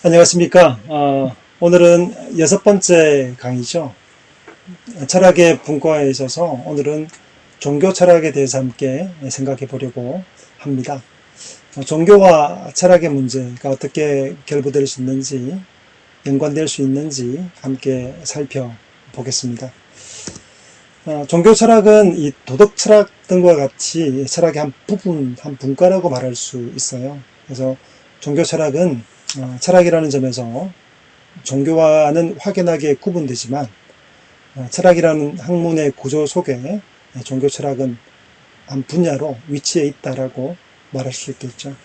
안녕하십니까. 오늘은 여섯 번째 강의죠. 철학의 분과에 있어서 오늘은 종교 철학에 대해서 함께 생각해 보려고 합니다. 종교와 철학의 문제가 어떻게 결부될 수 있는지, 연관될 수 있는지 함께 살펴보겠습니다. 종교 철학은 이 도덕 철학 등과 같이 철학의 한 부분, 한 분과라고 말할 수 있어요. 그래서 종교 철학은 철학이라는 점에서 종교와는 확연하게 구분되지만 철학이라는 학문의 구조 속에 종교 철학은 한 분야로 위치해 있다라고 말할 수 있겠죠.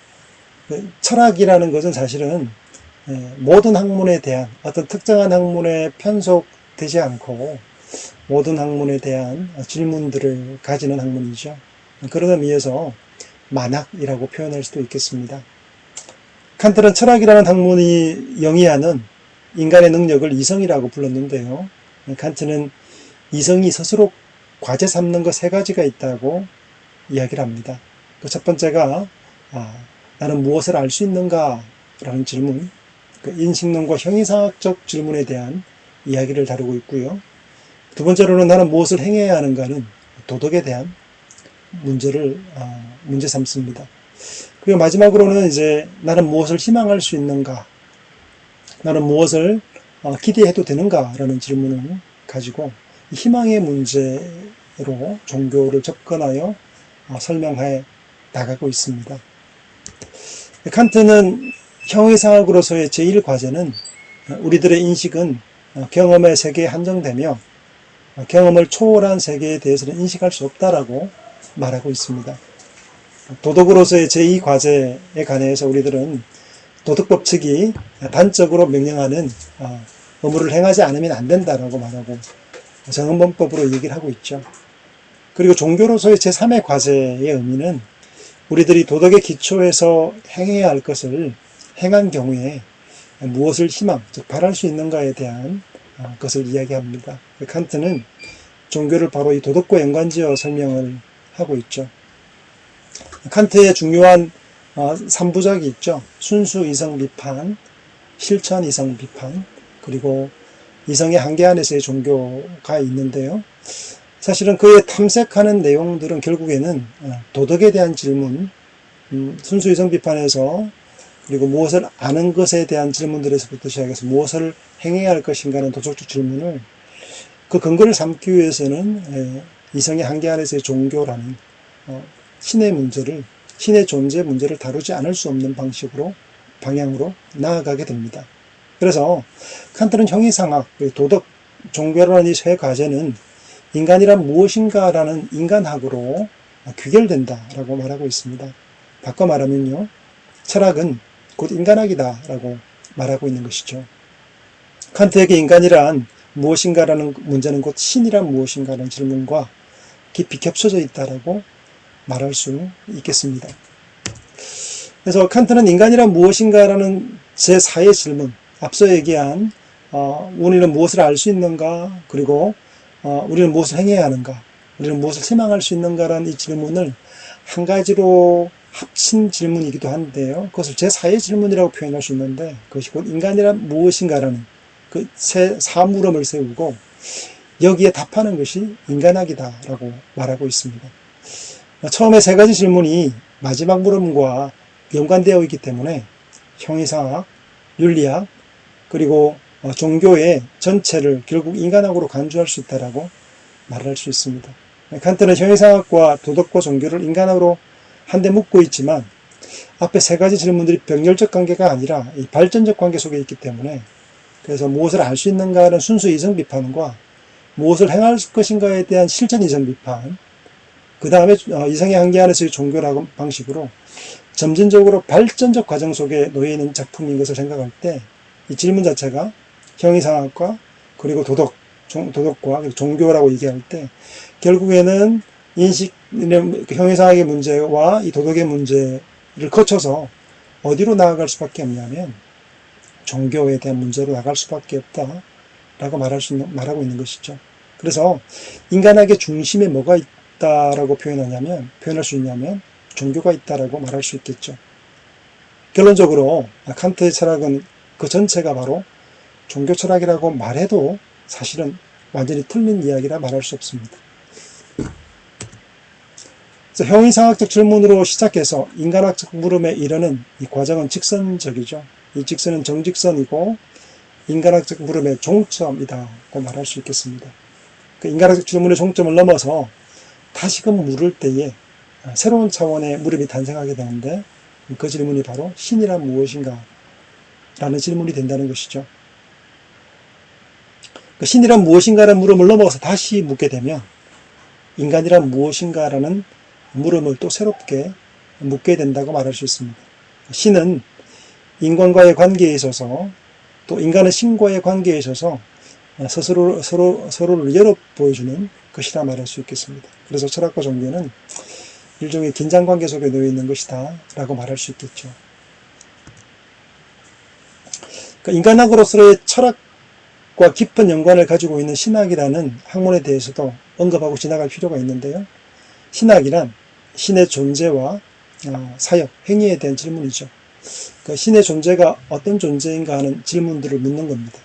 철학이라는 것은 사실은 모든 학문에 대한 어떤 특정한 학문에 편속되지 않고 모든 학문에 대한 질문들을 가지는 학문이죠. 그런 의미에서 만학이라고 표현할 수도 있겠습니다. 칸트는 철학이라는 학문이 영위하는 인간의 능력을 이성이라고 불렀는데요. 칸트는 이성이 스스로 과제 삼는 것 세 가지가 있다고 이야기를 합니다. 그 첫 번째가 나는 무엇을 알 수 있는가? 라는 질문, 그 인식론과 형이상학적 질문에 대한 이야기를 다루고 있고요. 두 번째로는 나는 무엇을 행해야 하는가는 도덕에 대한 문제 삼습니다. 그리고 마지막으로는 이제 나는 무엇을 희망할 수 있는가, 나는 무엇을 기대해도 되는가라는 질문을 가지고 희망의 문제로 종교를 접근하여 설명해 나가고 있습니다. 칸트는 형이상학으로서의 제1과제는 우리들의 인식은 경험의 세계에 한정되며 경험을 초월한 세계에 대해서는 인식할 수 없다라고 말하고 있습니다. 도덕으로서의 제2과제에 관해서 우리들은 도덕법칙이 단적으로 명령하는 의무를 행하지 않으면 안 된다라고 말하고 정언범법으로 얘기를 하고 있죠. 그리고 종교로서의 제3의 과제의 의미는 우리들이 도덕의 기초에서 행해야 할 것을 행한 경우에 무엇을 희망, 즉 바랄 수 있는가에 대한 것을 이야기합니다. 칸트는 종교를 바로 이 도덕과 연관지어 설명을 하고 있죠. 칸트의 중요한 3부작이 있죠. 순수 이성 비판, 실천 이성 비판, 그리고 이성의 한계 안에서의 종교가 있는데요. 사실은 그의 탐색하는 내용들은 결국에는 도덕에 대한 질문, 순수 이성 비판에서 그리고 무엇을 아는 것에 대한 질문들에서부터 시작해서 무엇을 행해야 할 것인가는 도덕적 질문을 그 근거를 삼기 위해서는 이성의 한계 안에서의 종교라는 신의 문제를, 신의 존재 문제를 다루지 않을 수 없는 방향으로 나아가게 됩니다. 그래서 칸트는 형이상학, 도덕, 종교라는 이 세 과제는 인간이란 무엇인가라는 인간학으로 귀결된다라고 말하고 있습니다. 바꿔 말하면요, 철학은 곧 인간학이다라고 말하고 있는 것이죠. 칸트에게 인간이란 무엇인가라는 문제는 곧 신이란 무엇인가라는 질문과 깊이 겹쳐져 있다라고 말할 수 있겠습니다. 그래서 칸트는 인간이란 무엇인가라는 제4의 질문, 앞서 얘기한 우리는 무엇을 알 수 있는가, 그리고 우리는 무엇을 행해야 하는가, 우리는 무엇을 희망할 수 있는가라는 이 질문을 한 가지로 합친 질문이기도 한데요. 그것을 제4의 질문이라고 표현할 수 있는데 그것이 곧 인간이란 무엇인가라는 그 사물음을 세우고 여기에 답하는 것이 인간학이다라고 말하고 있습니다. 처음에 세 가지 질문이 마지막 물음과 연관되어 있기 때문에 형이상학, 윤리학, 그리고 종교의 전체를 결국 인간학으로 간주할 수 있다라고 말할 수 있습니다. 칸트는 형이상학과 도덕과 종교를 인간학으로 한데 묶고 있지만 앞에 세 가지 질문들이 병렬적 관계가 아니라 이 발전적 관계 속에 있기 때문에 그래서 무엇을 알 수 있는가는 순수 이성 비판과 무엇을 행할 것인가에 대한 실천 이성 비판, 그 다음에 이성의 한계 안에서의 종교라는 방식으로 점진적으로 발전적 과정 속에 놓여 있는 작품인 것을 생각할 때 이 질문 자체가 형이상학과 그리고 도덕과 종교라고 얘기할 때 결국에는 형이상학의 문제와 이 도덕의 문제를 거쳐서 어디로 나아갈 수밖에 없냐면 종교에 대한 문제로 나갈 수밖에 없다라고 말하고 있는 것이죠. 그래서 인간학의 중심에 뭐가 있다라고 표현할 수 있냐면 종교가 있다라고 말할 수 있겠죠. 결론적으로 칸트의 철학은 그 전체가 바로 종교 철학이라고 말해도 사실은 완전히 틀린 이야기라 말할 수 없습니다. 그래서 형이상학적 질문으로 시작해서 인간학적 물음에 이르는 이 과정은 직선적이죠. 이 직선은 정직선이고 인간학적 물음의 종점이라고 말할 수 있겠습니다. 그 인간학적 질문의 종점을 넘어서 다시금 물을 때에 새로운 차원의 물음이 탄생하게 되는데 그 질문이 바로 신이란 무엇인가 라는 질문이 된다는 것이죠. 그 신이란 무엇인가라는 물음을 넘어서 다시 묻게 되면 인간이란 무엇인가라는 물음을 또 새롭게 묻게 된다고 말할 수 있습니다. 신은 인간과의 관계에 있어서 또 인간은 신과의 관계에 있어서 서로를 열어 보여주는 것이라 말할 수 있겠습니다. 그래서 철학과 종교는 일종의 긴장관계 속에 놓여 있는 것이다 라고 말할 수 있겠죠. 그러니까 인간학으로서의 철학과 깊은 연관을 가지고 있는 신학이라는 학문에 대해서도 언급하고 지나갈 필요가 있는데요. 신학이란 신의 존재와 사역, 행위에 대한 질문이죠. 그러니까 신의 존재가 어떤 존재인가 하는 질문들을 묻는 겁니다.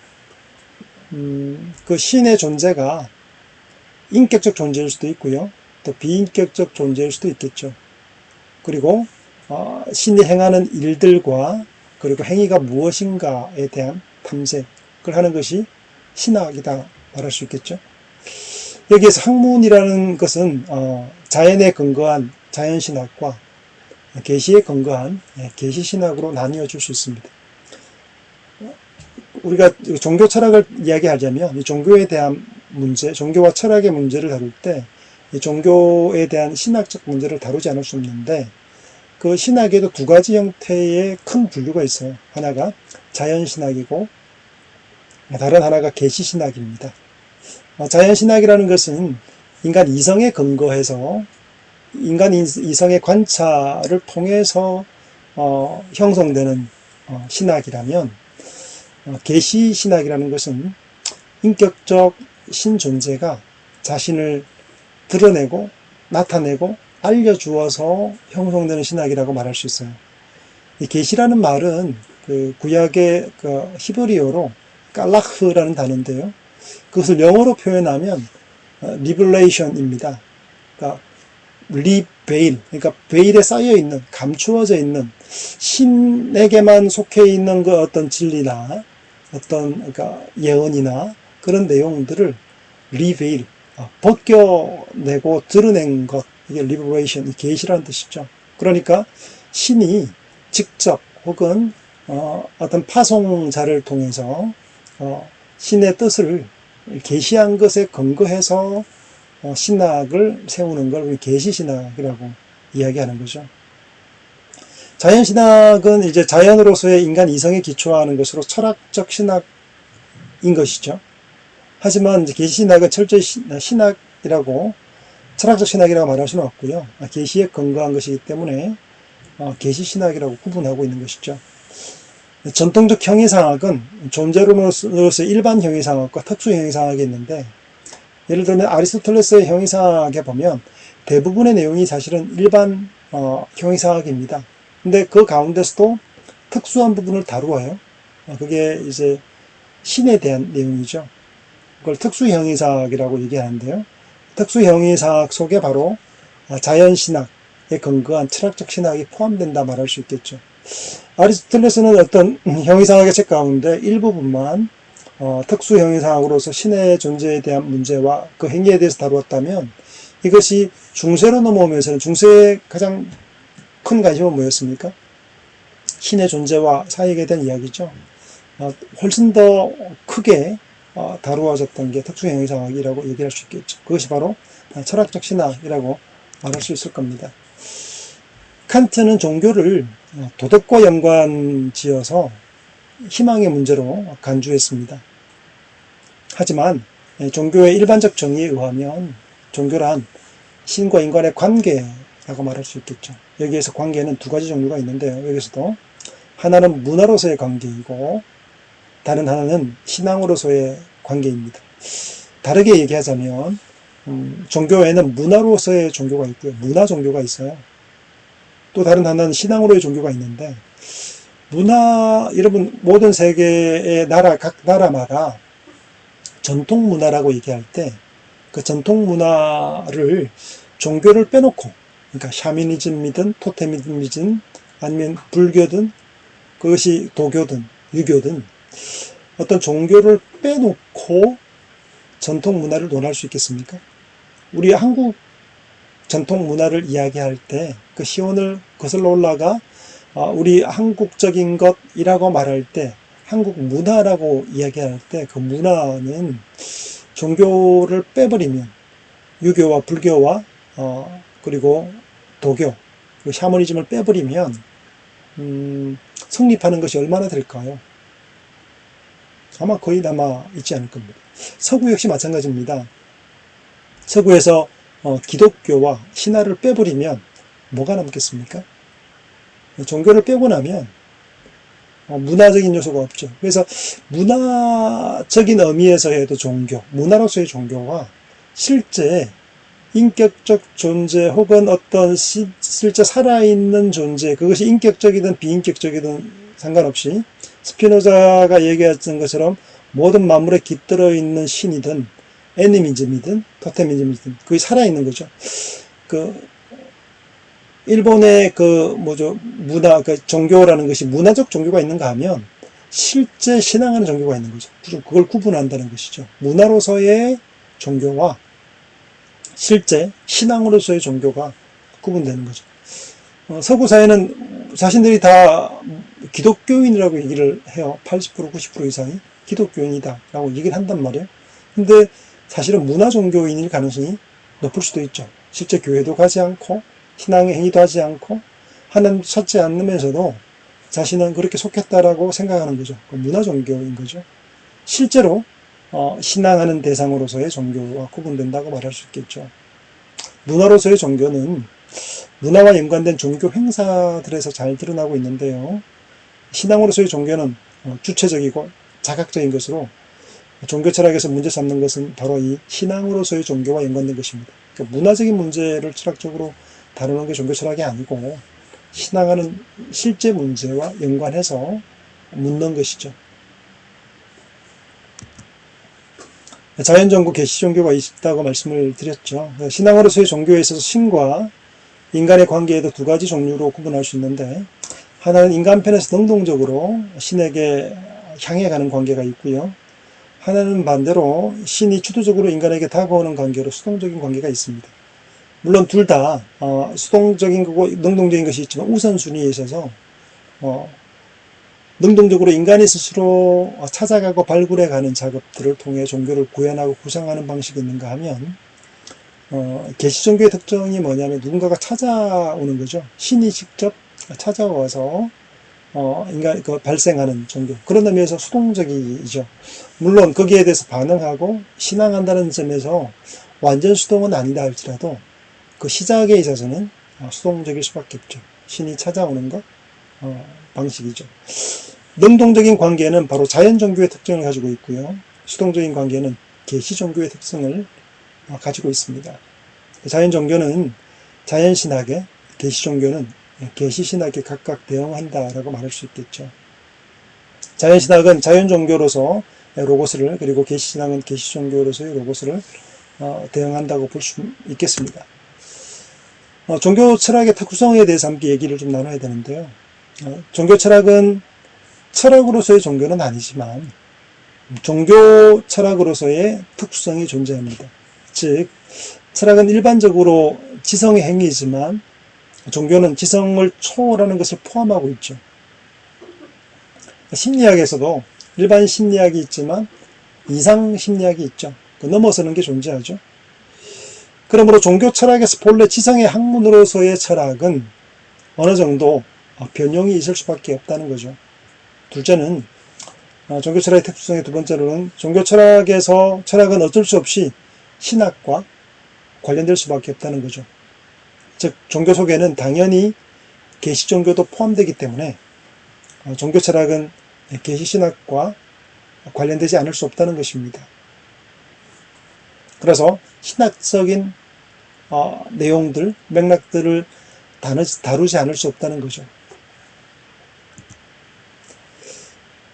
그 신의 존재가 인격적 존재일 수도 있고요. 또 비인격적 존재일 수도 있겠죠. 그리고 신이 행하는 일들과 그리고 행위가 무엇인가에 대한 탐색을 하는 것이 신학이다 말할 수 있겠죠. 여기에서 학문이라는 것은 자연에 근거한 자연신학과 계시에 근거한 계시신학으로 나뉘어 줄 수 있습니다. 우리가 종교 철학을 이야기하자면 이 종교에 대한 문제, 종교와 철학의 문제를 다룰 때 이 종교에 대한 신학적 문제를 다루지 않을 수 없는데 그 신학에도 두 가지 형태의 큰 분류가 있어요. 하나가 자연신학이고 다른 하나가 계시신학입니다. 자연신학이라는 것은 인간 이성에 근거해서 인간 이성의 관찰을 통해서 형성되는 신학이라면 계시신학이라는 것은 인격적 신존재가 자신을 드러내고 나타내고 알려주어서 형성되는 신학이라고 말할 수 있어요. 이 계시라는 말은 그 구약의 그 히브리어로 깔라흐라는 단어인데요. 그것을 영어로 표현하면 리블레이션입니다. 그러니까 리베일, 그러니까 베일에 쌓여 있는, 감추어져 있는 신에게만 속해 있는 그 어떤 진리나 어떤 그러니까 예언이나 그런 내용들을 리베일, 벗겨내고 드러낸 것, 이게 리버레이션, 계시라는 뜻이죠. 그러니까 신이 직접 혹은 어떤 파송자를 통해서 신의 뜻을 계시한 것에 근거해서 신학을 세우는 걸 계시신학이라고 이야기하는 거죠. 자연신학은 이제 자연으로서의 인간 이성에 기초하는 것으로 철학적 신학인 것이죠. 하지만 이제 계시신학은 철저히 신학이라고 철학적 신학이라고 말할 수는 없고요. 계시에 근거한 것이기 때문에 계시신학이라고 구분하고 있는 것이죠. 전통적 형이상학은 존재론으로서의 일반 형이상학과 특수 형이상학이 있는데 예를 들면 아리스토텔레스의 형이상학에 보면 대부분의 내용이 사실은 일반 형이상학입니다. 근데 그 가운데서도 특수한 부분을 다루어요. 그게 이제 신에 대한 내용이죠. 그걸 특수형이상학이라고 얘기하는데요. 특수형이상학 속에 바로 자연신학에 근거한 철학적 신학이 포함된다 말할 수 있겠죠. 아리스토텔레스는 어떤 형이상학의 책 가운데 일부분만 특수형이상학으로서 신의 존재에 대한 문제와 그 행위에 대해서 다루었다면 이것이 중세로 넘어오면서는 중세의 가장 큰 관심은 뭐였습니까? 신의 존재와 사역에 대한 이야기죠. 훨씬 더 크게 다루어졌던 게 특수형이상학이라고 얘기할 수 있겠죠. 그것이 바로 철학적 신학이라고 말할 수 있을 겁니다. 칸트는 종교를 도덕과 연관지어서 희망의 문제로 간주했습니다. 하지만 종교의 일반적 정의에 의하면 종교란 신과 인간의 관계라고 말할 수 있겠죠. 여기에서 관계는 두 가지 종류가 있는데요. 여기서도 하나는 문화로서의 관계이고 다른 하나는 신앙으로서의 관계입니다. 다르게 얘기하자면 종교에는 문화로서의 종교가 있고요. 문화 종교가 있어요. 또 다른 하나는 신앙으로의 종교가 있는데 여러분, 모든 세계의 각 나라마다 전통 문화라고 얘기할 때, 그 전통 문화를 종교를 빼놓고, 그러니까 샤머니즘이든 토테미즘이든 아니면 불교든 그것이 도교든 유교든 어떤 종교를 빼놓고 전통 문화를 논할 수 있겠습니까? 우리 한국 전통 문화를 이야기할 때 그 시온을 거슬러 올라가 우리 한국적인 것이라고 말할 때 한국 문화라고 이야기할 때 그 문화는 종교를 빼버리면 유교와 불교와 그리고 도교 그리고 샤머니즘을 빼버리면 성립하는 것이 얼마나 될까요? 아마 거의 남아 있지 않을 겁니다. 서구 역시 마찬가지입니다. 서구에서 기독교와 신화를 빼버리면 뭐가 남겠습니까? 종교를 빼고 나면 문화적인 요소가 없죠. 그래서 문화적인 의미에서 해도 종교, 문화로서의 종교와 실제 인격적 존재 혹은 어떤 실제 살아있는 존재, 그것이 인격적이든 비인격적이든 상관없이 스피노자가 얘기했던 것처럼 모든 만물에 깃들어 있는 신이든 애니미즘이든 토테미즘이든 그게 살아있는 거죠. 일본의 문화, 종교라는 것이 문화적 종교가 있는가 하면 실제 신앙하는 종교가 있는 거죠. 그걸 구분한다는 것이죠. 문화로서의 종교와 실제 신앙으로서의 종교가 구분되는 거죠. 서구 사회는 자신들이 다 기독교인이라고 얘기를 해요. 80% 90% 이상이 기독교인이다 라고 얘기를 한단 말이에요. 근데 사실은 문화 종교인일 가능성이 높을 수도 있죠. 실제 교회도 가지 않고 신앙의 행위도 하지 않고 하나님 찾지 않으면서도 자신은 그렇게 속했다라고 생각하는 거죠. 문화 종교인 거죠. 실제로 신앙하는 대상으로서의 종교와 구분된다고 말할 수 있겠죠. 문화로서의 종교는 문화와 연관된 종교 행사들에서 잘 드러나고 있는데요. 신앙으로서의 종교는 주체적이고 자각적인 것으로 종교 철학에서 문제 삼는 것은 바로 이 신앙으로서의 종교와 연관된 것입니다. 그러니까 문화적인 문제를 철학적으로 다루는 게 종교 철학이 아니고 신앙하는 실제 문제와 연관해서 묻는 것이죠. 자연종교, 계시종교가 있다고 말씀을 드렸죠. 신앙으로서의 종교에 있어서 신과 인간의 관계에도 두 가지 종류로 구분할 수 있는데 하나는 인간편에서 능동적으로 신에게 향해 가는 관계가 있고요. 하나는 반대로 신이 주도적으로 인간에게 다가오는 관계로 수동적인 관계가 있습니다. 물론 둘 다 수동적인 거고 능동적인 것이 있지만 우선순위에 있어서 능동적으로 인간이 스스로 찾아가고 발굴해가는 작업들을 통해 종교를 구현하고 구성하는 방식이 있는가 하면 계시종교의 특징이 뭐냐면 누군가가 찾아오는 거죠. 신이 직접 찾아와서 인간 발생하는 종교. 그런 의미에서 수동적이죠. 물론 거기에 대해서 반응하고 신앙한다는 점에서 완전 수동은 아니다 할지라도 그 시작에 있어서는 수동적일 수밖에 없죠. 신이 찾아오는 것 방식이죠. 능동적인 관계는 바로 자연종교의 특징을 가지고 있고요. 수동적인 관계는 계시종교의 특성을 가지고 있습니다. 자연종교는 자연신학에, 계시종교는 계시신학에 각각 대응한다라고 말할 수 있겠죠. 자연신학은 자연종교로서 로고스를, 그리고 계시신학은 계시종교로서의 로고스를 대응한다고 볼 수 있겠습니다. 종교 철학의 특성에 대해서 함께 얘기를 좀 나눠야 되는데요. 종교 철학은 철학으로서의 종교는 아니지만 종교 철학으로서의 특성이 존재합니다. 즉 철학은 일반적으로 지성의 행위이지만 종교는 지성을 초월하는 것을 포함하고 있죠. 심리학에서도 일반 심리학이 있지만 이상 심리학이 있죠. 넘어서는 게 존재하죠. 그러므로 종교 철학에서 본래 지성의 학문으로서의 철학은 어느 정도 변형이 있을 수밖에 없다는 거죠. 둘째는 종교 철학의 특성의 두 번째로는 종교 철학에서 철학은 어쩔 수 없이 신학과 관련될 수밖에 없다는 거죠. 즉 종교 속에는 당연히 계시종교도 포함되기 때문에 종교 철학은 계시신학과 관련되지 않을 수 없다는 것입니다. 그래서 신학적인 내용들, 맥락들을 다루지 않을 수 없다는 거죠.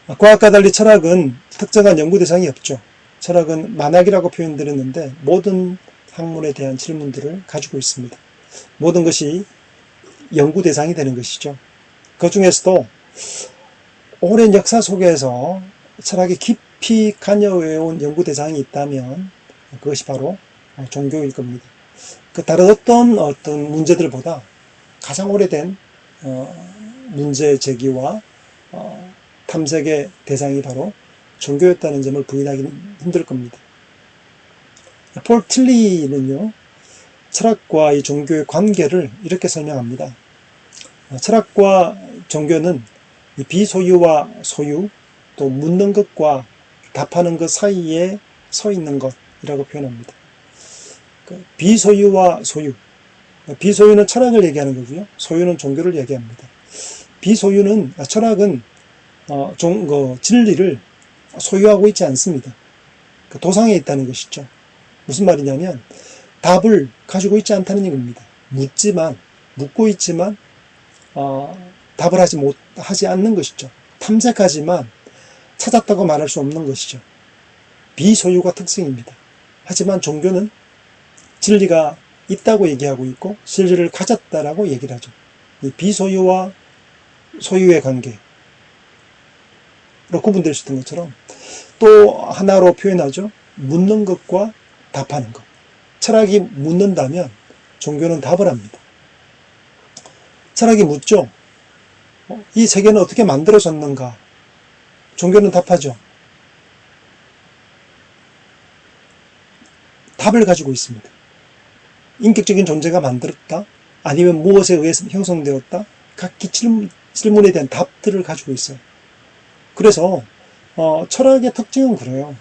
과학과 달리 철학은 특정한 연구 대상이 없죠. 철학은 만학이라고 표현드렸는데 모든 학문에 대한 질문들을 가지고 있습니다. 모든 것이 연구 대상이 되는 것이죠. 그 중에서도 오랜 역사 속에서 철학이 깊이 관여해온 연구 대상이 있다면 그것이 바로 종교일 겁니다. 그 다른 어떤 문제들보다 가장 오래된 문제 제기와 탐색의 대상이 바로 종교였다는 점을 부인하기는 힘들 겁니다. 폴 틸리는요, 철학과 이 종교의 관계를 이렇게 설명합니다. 철학과 종교는 이 비소유와 소유, 또 묻는 것과 답하는 것 사이에 서 있는 것이라고 표현합니다. 비소유와 소유. 비소유는 철학을 얘기하는 거고요. 소유는 종교를 얘기합니다. 비소유는, 철학은 진리를 소유하고 있지 않습니다. 도상에 있다는 것이죠. 무슨 말이냐면 답을 가지고 있지 않다는 얘기입니다. 묻고 있지만 답을 하지 않는 것이죠. 탐색하지만 찾았다고 말할 수 없는 것이죠. 비소유가 특징입니다. 하지만 종교는 진리가 있다고 얘기하고 있고 진리를 가졌다라고 얘기를 하죠. 이 비소유와 소유의 관계로 구분될 수 있는 것처럼 또 하나로 표현하죠. 묻는 것과 답하는 것. 철학이 묻는다면 종교는 답을 합니다. 철학이 묻죠. 이 세계는 어떻게 만들어졌는가? 종교는 답하죠. 답을 가지고 있습니다. 인격적인 존재가 만들었다? 아니면 무엇에 의해서 형성되었다? 각기 질문에 대한 답들을 가지고 있어요. 그래서 철학의 특징은 그래요.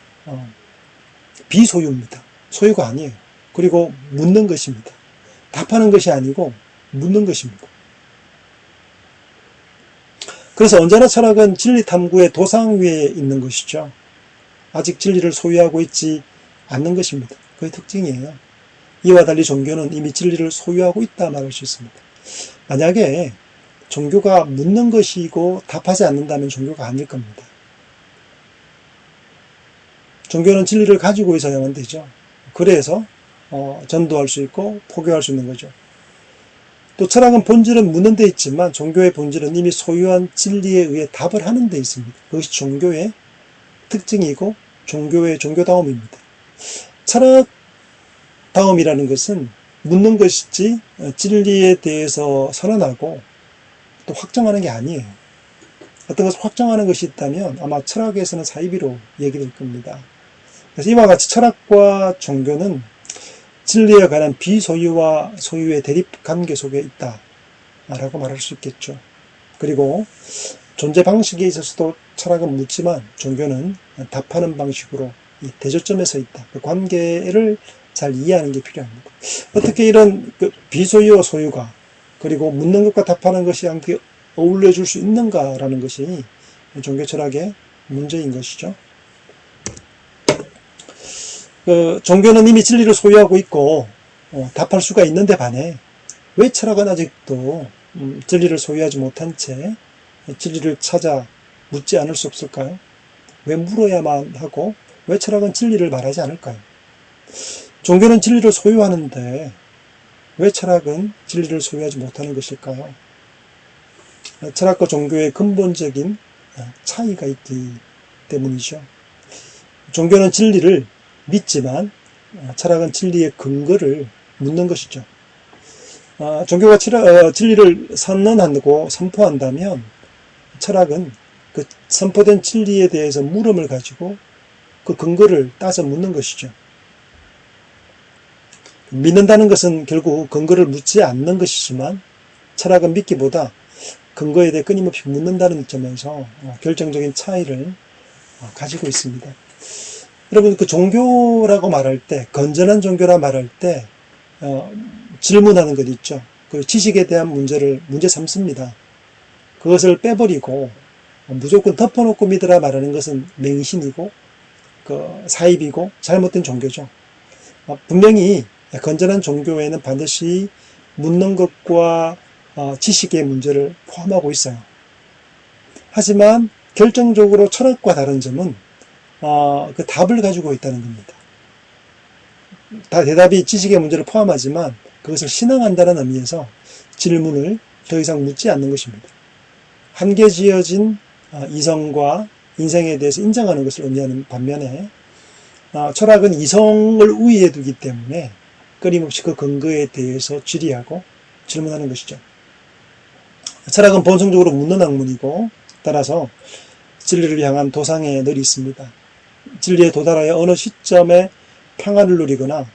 비소유입니다. 소유가 아니에요. 그리고 묻는 것입니다. 답하는 것이 아니고 묻는 것입니다. 그래서 언제나 철학은 진리 탐구의 도상 위에 있는 것이죠. 아직 진리를 소유하고 있지 않는 것입니다. 그의 특징이에요. 이와 달리 종교는 이미 진리를 소유하고 있다 말할 수 있습니다. 만약에 종교가 묻는 것이고 답하지 않는다면 종교가 아닐 겁니다. 종교는 진리를 가지고 있어야만 되죠. 그래서 전도할 수 있고 포교할 수 있는 거죠. 또 철학은 본질은 묻는 데 있지만 종교의 본질은 이미 소유한 진리에 의해 답을 하는 데 있습니다. 그것이 종교의 특징이고 종교의 종교다움입니다. 철학다움이라는 것은 묻는 것이지 진리에 대해서 선언하고 또 확정하는 게 아니에요. 어떤 것을 확정하는 것이 있다면 아마 철학에서는 사이비로 얘기될 겁니다. 그래서 이와 같이 철학과 종교는 진리에 관한 비소유와 소유의 대립 관계 속에 있다라고 말할 수 있겠죠. 그리고 존재 방식에 있어서도 철학은 묻지만 종교는 답하는 방식으로 이 대조점에 서 있다. 그 관계를 잘 이해하는 게 필요합니다. 어떻게 이런 비소유와 소유가 그리고 묻는 것과 답하는 것이 함께 어울려 줄 수 있는가라는 것이 종교 철학의 문제인 것이죠. 종교는 이미 진리를 소유하고 있고 답할 수가 있는데 반해 왜 철학은 아직도 진리를 소유하지 못한 채 진리를 찾아 묻지 않을 수 없을까요? 왜 물어야만 하고 왜 철학은 진리를 말하지 않을까요? 종교는 진리를 소유하는데 왜 철학은 진리를 소유하지 못하는 것일까요? 철학과 종교의 근본적인 차이가 있기 때문이죠. 종교는 진리를 믿지만 철학은 진리의 근거를 묻는 것이죠. 종교가 진리를 선언하고 선포한다면 철학은 그 선포된 진리에 대해서 물음을 가지고 그 근거를 따져 묻는 것이죠. 믿는다는 것은 결국 근거를 묻지 않는 것이지만 철학은 믿기보다 근거에 대해 끊임없이 묻는다는 점에서 결정적인 차이를 가지고 있습니다. 여러분, 그 종교라고 말할 때, 건전한 종교라 말할 때 질문하는 것 있죠. 그 지식에 대한 문제 삼습니다. 그것을 빼버리고 무조건 덮어놓고 믿으라 말하는 것은 맹신이고 사입이고 잘못된 종교죠. 분명히 건전한 종교에는 반드시 묻는 것과 지식의 문제를 포함하고 있어요. 하지만 결정적으로 철학과 다른 점은 그 답을 가지고 있다는 겁니다. 다 대답이 지식의 문제를 포함하지만 그것을 신앙한다는 의미에서 질문을 더 이상 묻지 않는 것입니다. 한계 지어진 이성과 인생에 대해서 인정하는 것을 의미하는 반면에 철학은 이성을 우위에 두기 때문에 끊임없이 그 근거에 대해서 질의하고 질문하는 것이죠. 철학은 본성적으로 묻는 학문이고 따라서 진리를 향한 도상에 늘 있습니다. 진리에 도달하여 어느 시점에 평안을 누리거나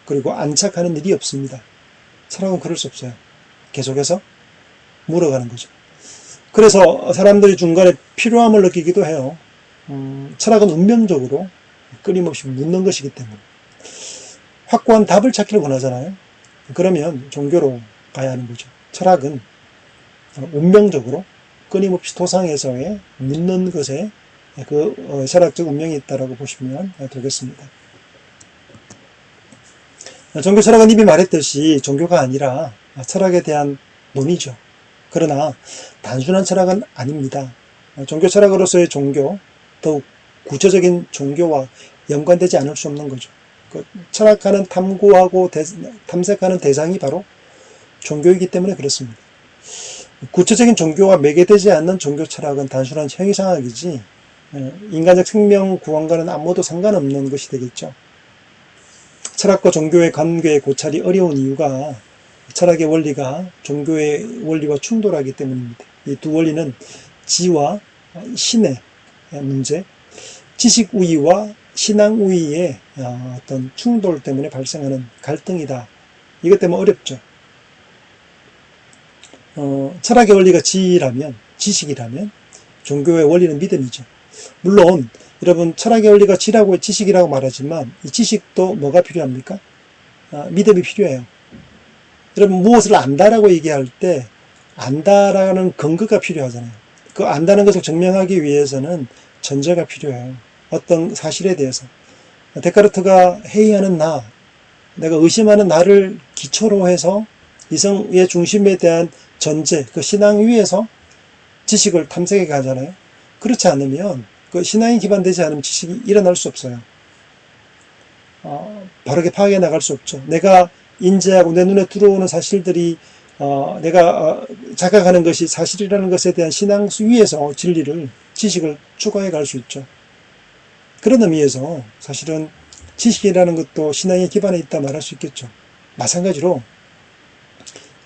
그리고 안착하는 일이 없습니다. 철학은 그럴 수 없어요. 계속해서 물어가는 거죠. 그래서 사람들이 중간에 필요함을 느끼기도 해요. 철학은 운명적으로 끊임없이 묻는 것이기 때문에 확고한 답을 찾기를 원하잖아요. 그러면 종교로 가야 하는 거죠. 철학은 운명적으로 끊임없이 도상에서의 묻는 것에 그 철학적 운명이 있다고 보시면 되겠습니다. 종교 철학은 이미 말했듯이 종교가 아니라 철학에 대한 논의죠. 그러나 단순한 철학은 아닙니다. 종교 철학으로서의 종교, 더욱 구체적인 종교와 연관되지 않을 수 없는 거죠. 철학하는 탐구하고 탐색하는 대상이 바로 종교이기 때문에 그렇습니다. 구체적인 종교와 매개되지 않는 종교 철학은 단순한 형이상학이지 인간적 생명 구원과는 아무도 상관없는 것이 되겠죠. 철학과 종교의 관계의 고찰이 어려운 이유가 철학의 원리가 종교의 원리와 충돌하기 때문입니다. 이 두 원리는 지와 신의 문제, 지식 우위와 신앙 우위의 어떤 충돌 때문에 발생하는 갈등이다. 이것 때문에 어렵죠. 철학의 원리가 지라면, 지식이라면 종교의 원리는 믿음이죠. 물론 여러분 철학의 원리가 지라고 지식이라고 말하지만 이 지식도 뭐가 필요합니까? 믿음이 필요해요. 여러분 무엇을 안다라고 얘기할 때 안다라는 근거가 필요하잖아요. 그 안다는 것을 증명하기 위해서는 전제가 필요해요. 어떤 사실에 대해서. 데카르트가 회의하는 나, 내가 의심하는 나를 기초로 해서 이성의 중심에 대한 전제, 그 신앙 위에서 지식을 탐색해 가잖아요. 그렇지 않으면 그 신앙이 기반되지 않으면 지식이 일어날 수 없어요. 바르게 파악해 나갈 수 없죠. 내가 인지하고 내 눈에 들어오는 사실들이 내가 자각하는 것이 사실이라는 것에 대한 신앙 위에서 진리를, 지식을 추가해 갈 수 있죠. 그런 의미에서 사실은 지식이라는 것도 신앙의 기반에 있다 말할 수 있겠죠. 마찬가지로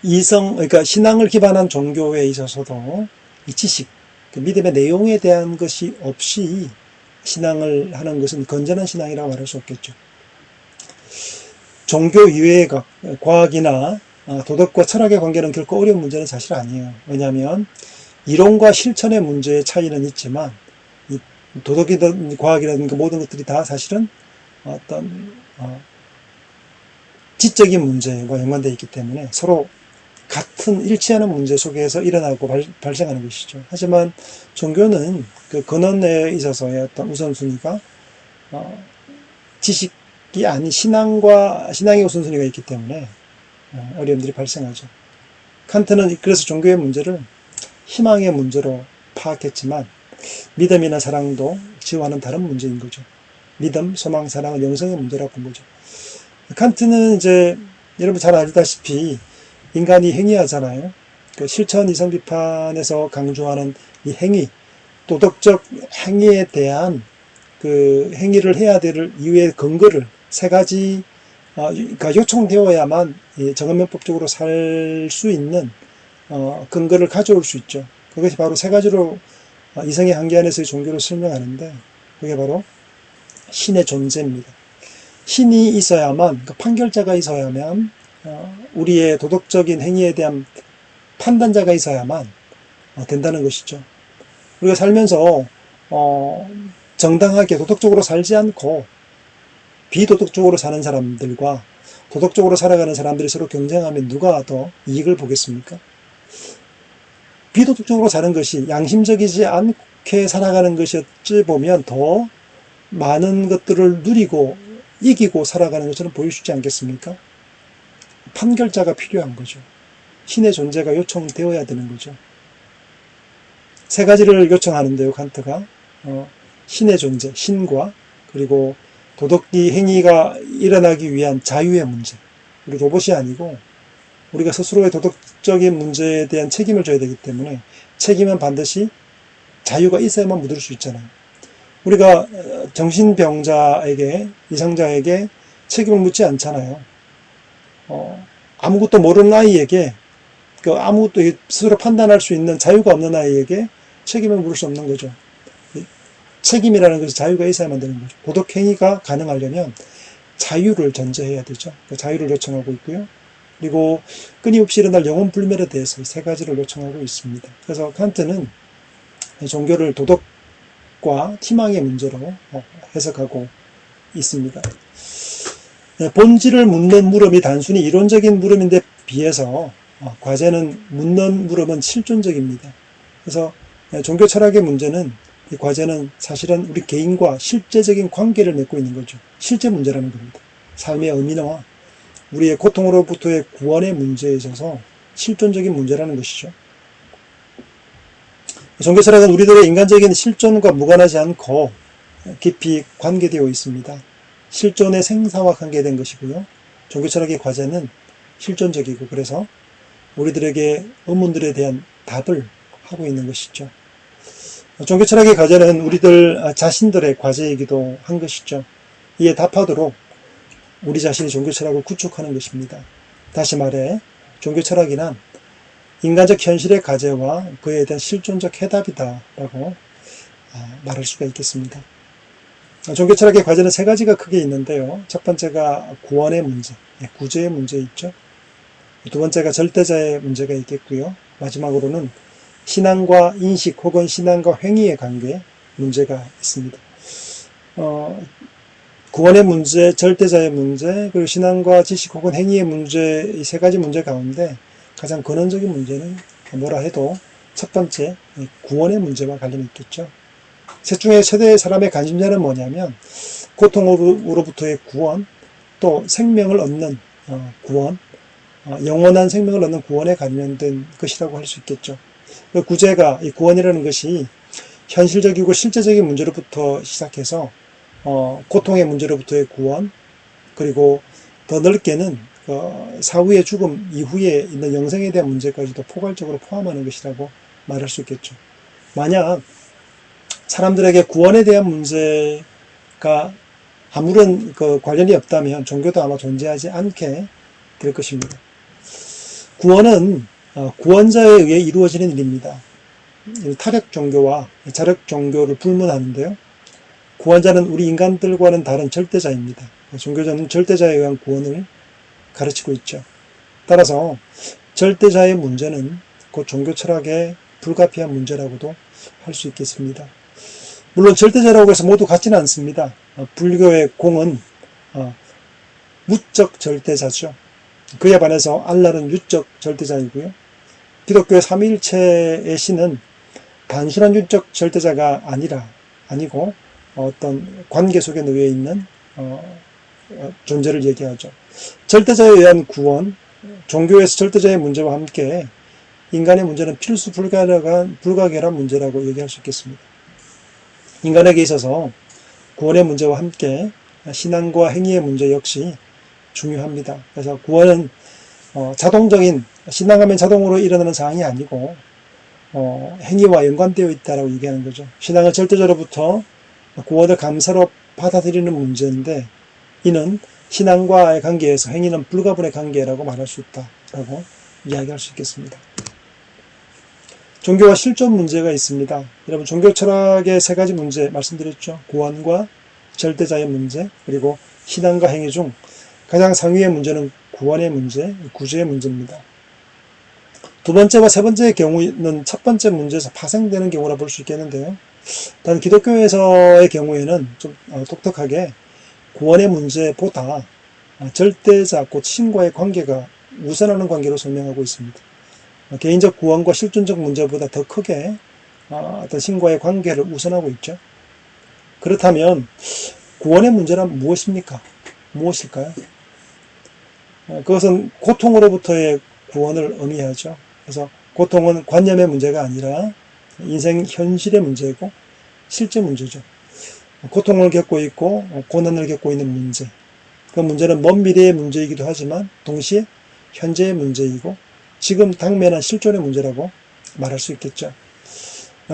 그러니까 신앙을 기반한 종교에 있어서도 이 지식, 그 믿음의 내용에 대한 것이 없이 신앙을 하는 것은 건전한 신앙이라고 말할 수 없겠죠. 종교 이외의 과학이나 도덕과 철학의 관계는 결코 어려운 문제는 사실 아니에요. 왜냐하면 이론과 실천의 문제의 차이는 있지만 이 도덕이든 과학이라든가 모든 것들이 다 사실은 어떤 지적인 문제와 연관되어 있기 때문에 서로 같은 일치하는 문제 속에서 일어나고 발생하는 것이죠. 하지만 종교는 그 근원에 있어서의 어떤 우선순위가 지식이 아닌 신앙의 우선순위가 있기 때문에 어려움들이 발생하죠. 칸트는 그래서 종교의 문제를 희망의 문제로 파악했지만 믿음이나 사랑도 지와는 다른 문제인 거죠. 믿음, 소망, 사랑은 영성의 문제라고 본 거죠. 칸트는 이제 여러분 잘 알다시피 인간이 행위하잖아요. 그 실천 이성 비판에서 강조하는 이 행위, 도덕적 행위에 대한 그 행위를 해야 될 이유의 근거를 세 가지, 그러니까 요청되어야만 정언면법적으로 살 수 있는 근거를 가져올 수 있죠. 그것이 바로 세 가지로 이성의 한계 안에서의 종교를 설명하는데 그게 바로 신의 존재입니다. 신이 있어야만, 그 판결자가 있어야만 우리의 도덕적인 행위에 대한 판단자가 있어야만 된다는 것이죠. 우리가 살면서 정당하게 도덕적으로 살지 않고 비도덕적으로 사는 사람들과 도덕적으로 살아가는 사람들이 서로 경쟁하면 누가 더 이익을 보겠습니까? 비도덕적으로 사는 것이 양심적이지 않게 살아가는 것이 어찌 보면 더 많은 것들을 누리고 이기고 살아가는 것처럼 보여주지 않겠습니까? 판결자가 필요한 거죠. 신의 존재가 요청되어야 되는 거죠. 세 가지를 요청하는데요, 칸트가. 신의 존재, 신과, 그리고 도덕이 행위가 일어나기 위한 자유의 문제. 우리 로봇이 아니고 우리가 스스로의 도덕적인 문제에 대한 책임을 져야 되기 때문에 책임은 반드시 자유가 있어야만 묻을 수 있잖아요. 우리가 정신병자에게, 이상자에게 책임을 묻지 않잖아요. 아무것도 모르는 아이에게, 아무것도 스스로 판단할 수 있는 자유가 없는 아이에게 책임을 물을 수 없는 거죠. 책임이라는 것은 자유가 있어야만 되는 거죠. 도덕행위가 가능하려면 자유를 전제해야 되죠. 자유를 요청하고 있고요. 그리고 끊임없이 일어날 영혼불멸에 대해서 세 가지를 요청하고 있습니다. 그래서 칸트는 종교를 도덕과 희망의 문제로 해석하고 있습니다. 본질을 묻는 물음이 단순히 이론적인 물음인데 비해서 과제는 묻는 물음은 실존적입니다. 그래서 종교 철학의 문제는, 이 과제는 사실은 우리 개인과 실제적인 관계를 맺고 있는 거죠. 실제 문제라는 겁니다. 삶의 의미와 우리의 고통으로부터의 구원의 문제에 있어서 실존적인 문제라는 것이죠. 종교 철학은 우리들의 인간적인 실존과 무관하지 않고 깊이 관계되어 있습니다. 실존의 생사와 관계된 것이고요. 종교 철학의 과제는 실존적이고, 그래서 우리들에게 의문들에 대한 답을 하고 있는 것이죠. 종교 철학의 과제는 우리들 자신들의 과제이기도 한 것이죠. 이에 답하도록 우리 자신이 종교 철학을 구축하는 것입니다. 다시 말해 종교 철학이란 인간적 현실의 과제와 그에 대한 실존적 해답이다라고 말할 수가 있겠습니다. 종교 철학의 과제는 세 가지가 크게 있는데요. 첫 번째가 구원의 문제, 구제의 문제 있죠. 두 번째가 절대자의 문제가 있겠고요. 마지막으로는 신앙과 인식 혹은 신앙과 행위의 관계 문제가 있습니다. 구원의 문제, 절대자의 문제, 그리고 신앙과 지식 혹은 행위의 문제, 이 세 가지 문제 가운데 가장 근원적인 문제는 뭐라 해도 첫 번째 구원의 문제와 관련이 있겠죠. 셋 중에 최대의 사람의 관심사는 뭐냐면 고통으로부터의 구원, 또 생명을 얻는 구원, 영원한 생명을 얻는 구원에 관련된 것이라고 할 수 있겠죠. 그 구제가, 이 구원이라는 것이 현실적이고 실제적인 문제로부터 시작해서 고통의 문제로부터의 구원, 그리고 더 넓게는 사후의 죽음 이후에 있는 영생에 대한 문제까지도 포괄적으로 포함하는 것이라고 말할 수 있겠죠. 만약 사람들에게 구원에 대한 문제가 아무런 관련이 없다면 종교도 아마 존재하지 않게 될 것입니다. 구원은 구원자에 의해 이루어지는 일입니다. 타력 종교와 자력 종교를 불문하는데요. 구원자는 우리 인간들과는 다른 절대자입니다. 종교자는 절대자에 의한 구원을 가르치고 있죠. 따라서 절대자의 문제는 곧 종교 철학의 불가피한 문제라고도 할 수 있겠습니다. 물론 절대자라고 해서 모두 같지는 않습니다. 불교의 공은 무적 절대자죠. 그에 반해서 알라는 유적 절대자이고요. 기독교의 삼위일체의 신은 단순한 유적 절대자가 아니고 어떤 관계 속에 놓여 있는 존재를 얘기하죠. 절대자에 의한 구원, 종교에서 절대자의 문제와 함께 인간의 문제는 필수 불가결한 문제라고 얘기할 수 있겠습니다. 인간에게 있어서 구원의 문제와 함께 신앙과 행위의 문제 역시 중요합니다. 그래서 구원은 자동적인, 신앙하면 자동으로 일어나는 사항이 아니고 행위와 연관되어 있다고 얘기하는 거죠. 신앙은 절대자로부터 구원을 감사로 받아들이는 문제인데 이는 신앙과의 관계에서 행위는 불가분의 관계라고 말할 수 있다라고 이야기할 수 있겠습니다. 종교와 실존 문제가 있습니다. 여러분, 종교 철학의 세 가지 문제 말씀드렸죠. 구원과 절대자의 문제, 그리고 신앙과 행위 중 가장 상위의 문제는 구원의 문제, 구제의 문제입니다. 두 번째와 세 번째의 경우는 첫 번째 문제에서 파생되는 경우라 볼 수 있겠는데요. 단 기독교에서의 경우에는 좀 독특하게 구원의 문제보다 절대자, 곧 신과의 관계가 우선하는 관계로 설명하고 있습니다. 개인적 구원과 실존적 문제보다 더 크게 어떤 신과의 관계를 우선하고 있죠. 그렇다면 구원의 문제란 무엇입니까? 무엇일까요? 그것은 고통으로부터의 구원을 의미하죠. 그래서 고통은 관념의 문제가 아니라 인생 현실의 문제고 실제 문제죠. 고통을 겪고 있고 고난을 겪고 있는 문제. 그 문제는 먼 미래의 문제이기도 하지만 동시에 현재의 문제이고 지금 당면한 실존의 문제라고 말할 수 있겠죠.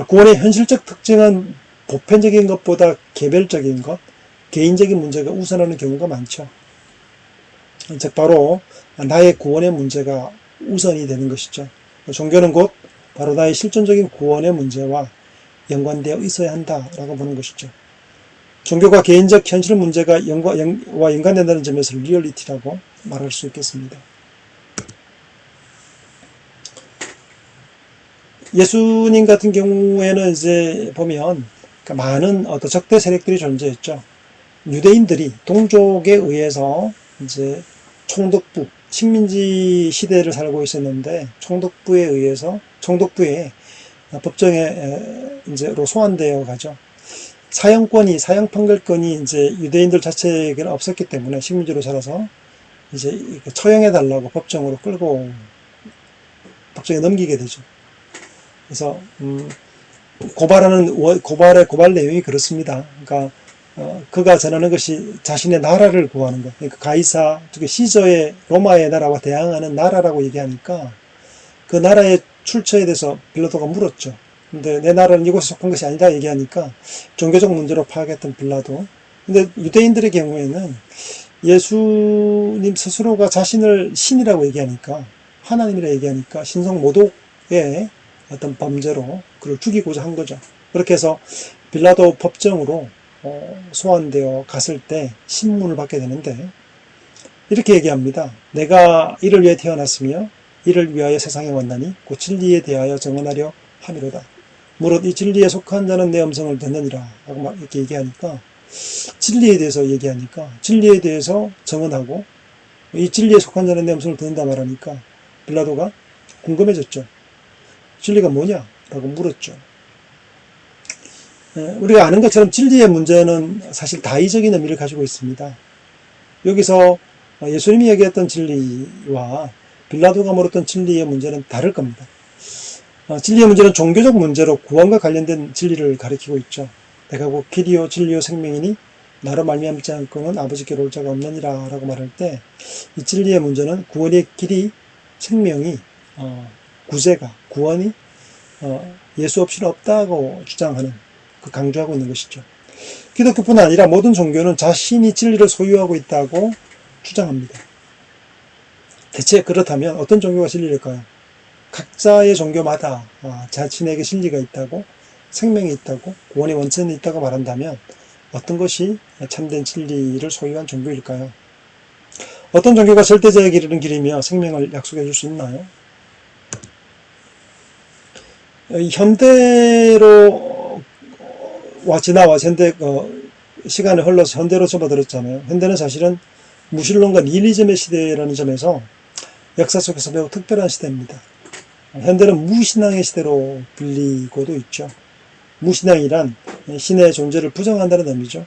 구원의 현실적 특징은 보편적인 것보다 개별적인 것, 개인적인 문제가 우선하는 경우가 많죠. 즉 바로 나의 구원의 문제가 우선이 되는 것이죠. 종교는 곧 바로 나의 실존적인 구원의 문제와 연관되어 있어야 한다라고 보는 것이죠. 종교가 개인적 현실 문제가 연관된다는 점에서 리얼리티라고 말할 수 있겠습니다. 예수님 같은 경우에는 이제 보면 많은 어떤 적대 세력들이 존재했죠. 유대인들이 동족에 의해서 이제 총독부, 식민지 시대를 살고 있었는데 총독부에 법정에 이제로 소환되어 가죠. 사형 판결권이 이제 유대인들 자체에게는 없었기 때문에 식민지로 살아서 이제 처형해달라고 법정으로 끌고 법정에 넘기게 되죠. 그래서 고발 내용이 그렇습니다. 그러니까 그가 전하는 것이 자신의 나라를 구하는 것. 그러니까 가이사, 특히 시저의 로마의 나라와 대항하는 나라라고 얘기하니까 그 나라의 출처에 대해서 빌라도가 물었죠. 근데 내 나라는 이곳에 속한 것이 아니다 얘기하니까 종교적 문제로 파악했던 빌라도. 근데 유대인들의 경우에는 예수님 스스로가 자신을 신이라고 얘기하니까, 하나님이라 얘기하니까 신성 모독의 어떤 범죄로 그를 죽이고자 한 거죠. 그렇게 해서 빌라도 법정으로 소환되어 갔을 때 신문을 받게 되는데 이렇게 얘기합니다. 내가 이를 위해 태어났으며 이를 위하여 세상에 왔나니 곧 진리에 대하여 정언하려 함이로다. 무릇 이 진리에 속한 자는 내 음성을 듣느니라 라고 막 이렇게 얘기하니까 진리에 대해서 얘기하니까 진리에 대해서 정언하고 이 진리에 속한 자는 내 음성을 듣는다 말하니까 빌라도가 궁금해졌죠. 진리가 뭐냐? 라고 물었죠. 우리가 아는 것처럼 진리의 문제는 사실 다의적인 의미를 가지고 있습니다. 여기서 예수님이 얘기했던 진리와 빌라도가 물었던 진리의 문제는 다를 겁니다. 진리의 문제는 종교적 문제로 구원과 관련된 진리를 가리키고 있죠. 내가 곧 길이요 진리요 생명이니 나로 말미암지 않고는 아버지께로 올 자가 없느니라 라고 말할 때 이 진리의 문제는 구원의 길이, 생명이, 구제가, 구원이 예수 없이는 없다고 주장하는, 강조하고 있는 것이죠. 기독교뿐 아니라 모든 종교는 자신이 진리를 소유하고 있다고 주장합니다. 대체 그렇다면 어떤 종교가 진리일까요? 각자의 종교마다 자신에게 진리가 있다고, 생명이 있다고, 구원의 원천이 있다고 말한다면 어떤 것이 참된 진리를 소유한 종교일까요? 어떤 종교가 절대자에게 이르는 길이며 생명을 약속해 줄 수 있나요? 현대로 지나와 시간이 흘러서 현대로 접어들었잖아요. 현대는 사실은 무신론과 니힐리즘의 시대라는 점에서 역사 속에서 매우 특별한 시대입니다. 현대는 무신앙의 시대로 불리고도 있죠. 무신앙이란 신의 존재를 부정한다는 의미죠.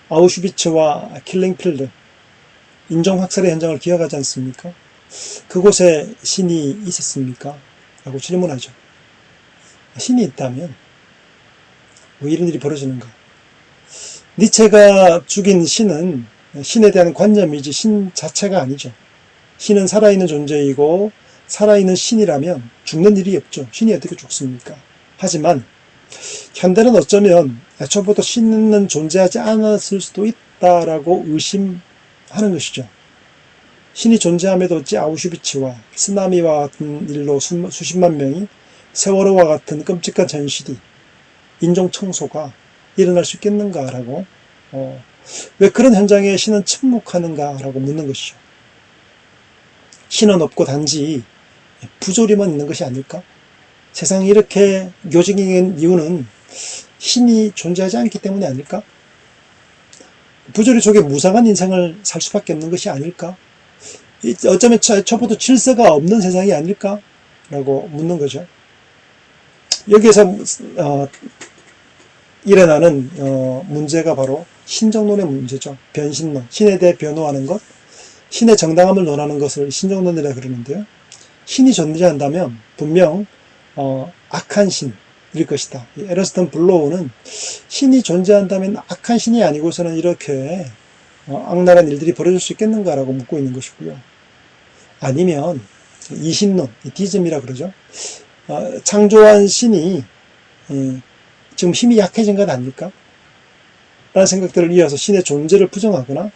아우슈비츠와 킬링필드, 인종학살의 현장을 기억하지 않습니까? 그곳에 신이 있었습니까? 라고 질문하죠. 신이 있다면 왜 이런 일이 벌어지는가? 니체가 죽인 신은 신에 대한 관념이지 신 자체가 아니죠. 신은 살아있는 존재이고 살아있는 신이라면 죽는 일이 없죠. 신이 어떻게 죽습니까? 하지만 현대는 어쩌면 애초부터 신은 존재하지 않았을 수도 있다라고 의심하는 것이죠. 신이 존재함에도 어찌 아우슈비츠와 쓰나미와 같은 일로 수십만 명이, 세월호와 같은 끔찍한 전실이, 인종 청소가 일어날 수 있겠는가라고, 왜 그런 현장에 신은 침묵하는가라고 묻는 것이죠. 신은 없고 단지 부조리만 있는 것이 아닐까? 세상이 이렇게 교직인 이유는 신이 존재하지 않기 때문이 아닐까? 부조리 속에 무상한 인생을 살 수밖에 없는 것이 아닐까? 어쩌면 초부터 질서가 없는 세상이 아닐까? 라고 묻는 거죠. 여기에서 일어나는 문제가 바로 신정론의 문제죠. 변신론, 신에 대해 변호하는 것, 신의 정당함을 논하는 것을 신정론이라 그러는데요. 신이 존재한다면 분명 악한 신, 것이다. 에러스턴 블로우는 신이 존재한다면 악한 신이 아니고서는 이렇게 악랄한 일들이 벌어질 수 있겠는가라고 묻고 있는 것이고요. 아니면 이신론, 디즘이라 그러죠. 창조한 신이 지금 힘이 약해진 것 아닐까? 라는 생각들을 이어서 신의 존재를 부정하거나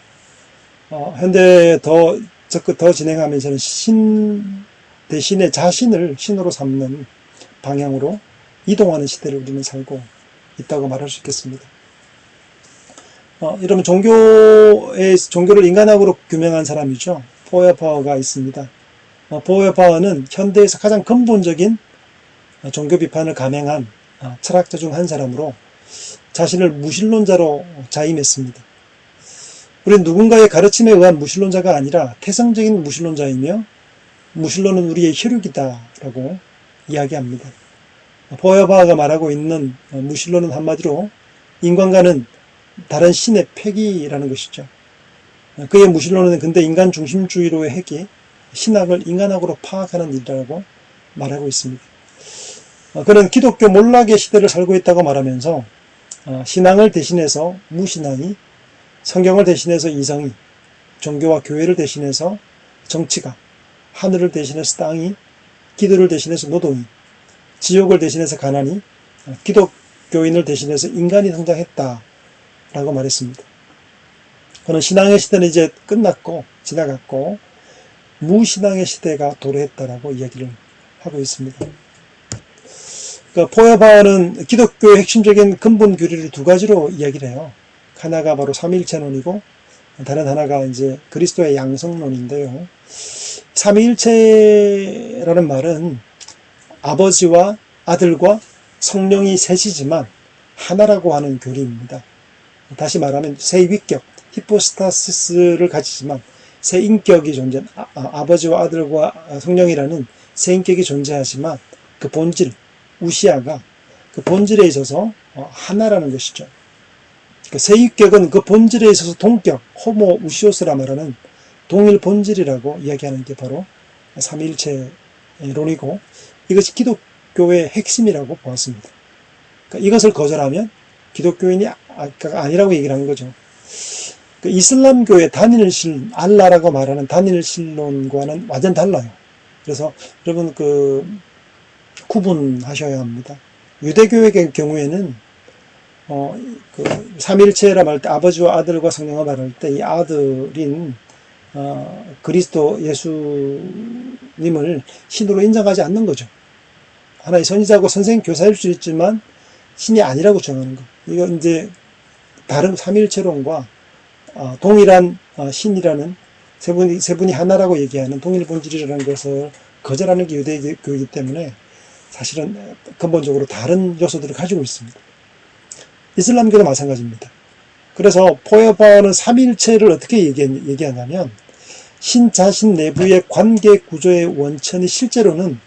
현대에 더 진행하면서는 신 대신에 자신을 신으로 삼는 방향으로 이동하는 시대를 우리는 살고 있다고 말할 수 있겠습니다. 여러분, 종교를 인간학으로 규명한 사람이죠. 포여파워가 있습니다. 포여파워는 현대에서 가장 근본적인 종교 비판을 감행한 철학자 중 한 사람으로 자신을 무신론자로 자임했습니다. 우리는 누군가의 가르침에 의한 무신론자가 아니라 태생적인 무신론자이며 무신론은 우리의 혈육이다라고 이야기합니다. 포여바가 말하고 있는 무신론은 한마디로 인간과는 다른 신의 폐기라는 것이죠. 그의 무신론은 근대 인간 중심주의로의 핵이 신학을 인간학으로 파악하는 일이라고 말하고 있습니다. 그는 기독교 몰락의 시대를 살고 있다고 말하면서 신앙을 대신해서 무신앙이, 성경을 대신해서 이성이, 종교와 교회를 대신해서 정치가, 하늘을 대신해서 땅이, 기도를 대신해서 노동이, 지옥을 대신해서 가난이, 기독교인을 대신해서 인간이 등장했다라고 말했습니다. 그는 신앙의 시대는 이제 끝났고 지나갔고 무신앙의 시대가 도래했다라고 이야기를 하고 있습니다. 그러니까 포여바는 기독교의 핵심적인 근본 교리를 두 가지로 이야기를 해요. 하나가 바로 삼위일체론이고 다른 하나가 이제 그리스도의 양성론인데요. 삼위일체라는 말은 아버지와 아들과 성령이 셋이지만 하나라고 하는 교리입니다. 다시 말하면 세 위격, 히포스타시스를 가지지만 세 인격이 아버지와 아들과 성령이라는 세 인격이 존재하지만 그 본질, 우시아가 그 본질에 있어서 하나라는 것이죠. 그 세위격은 그 본질에 있어서 동격, 호모 우시오스라 말하는 동일 본질이라고 이야기하는 게 바로 삼위일체론이고 이것이 기독교의 핵심이라고 보았습니다. 그러니까 이것을 거절하면 기독교인이 아니라고 얘기를 하는 거죠. 그 이슬람교의 단일신, 알라라고 말하는 단일신론과는 완전 달라요. 그래서 여러분 구분하셔야 합니다. 유대교의 경우에는 삼일체라 말할 때 아버지와 아들과 성령을 말할 때 이 아들인 그리스도 예수님을 신으로 인정하지 않는 거죠. 하나의 선지자고 선생님 교사일 수 있지만 신이 아니라고 정하는 거. 이거 이제 다른 삼일체론과 동일한 신이라는 세 분이 하나라고 얘기하는 동일 본질이라는 것을 거절하는 게 유대교이기 때문에 사실은 근본적으로 다른 요소들을 가지고 있습니다. 이슬람교도 마찬가지입니다. 그래서 포여바는 삼위일체를 어떻게 얘기하냐면 신 자신 내부의 관계 구조의 원천이 실제로는